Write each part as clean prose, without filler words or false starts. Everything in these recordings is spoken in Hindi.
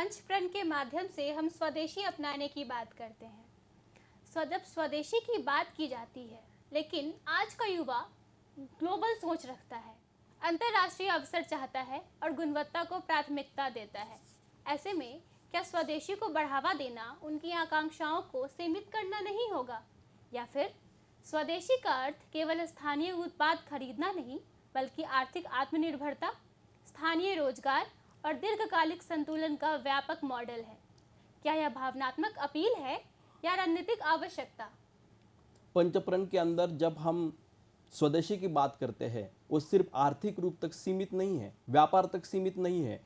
पंचप्रण के माध्यम से हम स्वदेशी अपनाने की बात करते हैं। जब स्वदेशी की बात की जाती है, लेकिन आज का युवा ग्लोबल सोच रखता है, अंतर्राष्ट्रीय अवसर चाहता है और गुणवत्ता को प्राथमिकता देता है। ऐसे में क्या स्वदेशी को बढ़ावा देना उनकी आकांक्षाओं को सीमित करना नहीं होगा, या फिर स्वदेशी का अर्थ केवल स्थानीय उत्पाद खरीदना नहीं, बल्कि आर्थिक आत्मनिर्भरता, स्थानीय रोजगार और दीर्घकालिक संतुलन का व्यापक मॉडल है? क्या यह भावनात्मक अपील है या रणनीतिक आवश्यकता? पंचप्रण के अंदर जब हम स्वदेशी की बात करते हैं, वो सिर्फ आर्थिक रूप तक सीमित नहीं है, व्यापार तक सीमित नहीं है।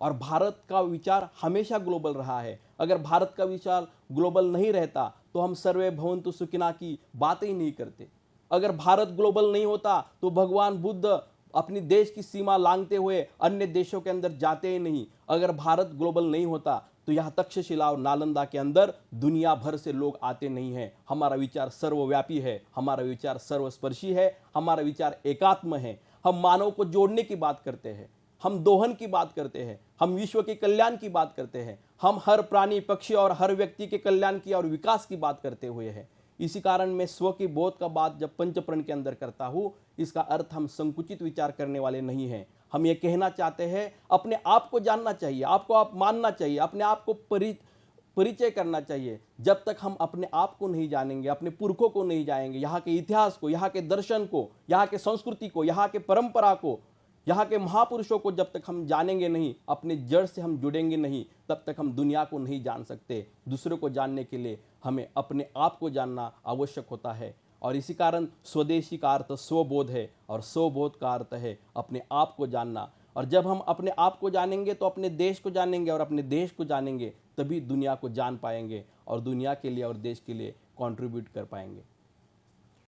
और भारत का विचार हमेशा ग्लोबल रहा है। अगर भारत का विचार ग्लोबल नहीं रहता तो हम सर्वे भवन्तु सुखिनः की बात ही नहीं करते। अगर भारत ग्लोबल नहीं होता तो भगवान बुद्ध अपनी देश की सीमा लांघते हुए अन्य देशों के अंदर जाते ही नहीं। अगर भारत ग्लोबल नहीं होता तो यहाँ तक्षशिला और नालंदा के अंदर दुनिया भर से लोग आते नहीं हैं। हमारा विचार सर्वव्यापी है, हमारा विचार सर्वस्पर्शी है, हमारा विचार एकात्म है। हम मानव को जोड़ने की बात करते हैं, हम दोहन की बात करते हैं, हम विश्व के कल्याण की बात करते हैं, हम हर प्राणी पक्षी और हर व्यक्ति के कल्याण की और विकास की बात करते हुए हैं। इसी कारण मैं स्व की बोध का बात जब पंचप्रण के अंदर करता हूँ, इसका अर्थ हम संकुचित विचार करने वाले नहीं हैं। हम ये कहना चाहते हैं, अपने आप को जानना चाहिए, आपको आप मानना चाहिए, अपने आप को परिचय करना चाहिए। जब तक हम अपने आप को नहीं जानेंगे, अपने पुरखों को नहीं जाएंगे, यहाँ के इतिहास को, यहाँ के दर्शन को, यहाँ के संस्कृति को, यहाँ के परंपरा को, यहाँ के महापुरुषों को जब तक हम जानेंगे नहीं, अपने जड़ से हम जुड़ेंगे नहीं, तब तक हम दुनिया को नहीं जान सकते। दूसरों को जानने के लिए हमें अपने आप को जानना आवश्यक होता है। और इसी कारण स्वदेशी का अर्थ स्वबोध है और स्वबोध का अर्थ है अपने आप को जानना। और जब हम अपने आप को जानेंगे तो अपने देश को जानेंगे, और अपने देश को जानेंगे तभी दुनिया को जान पाएंगे और दुनिया के लिए और देश के लिए कंट्रीब्यूट कर पाएंगे।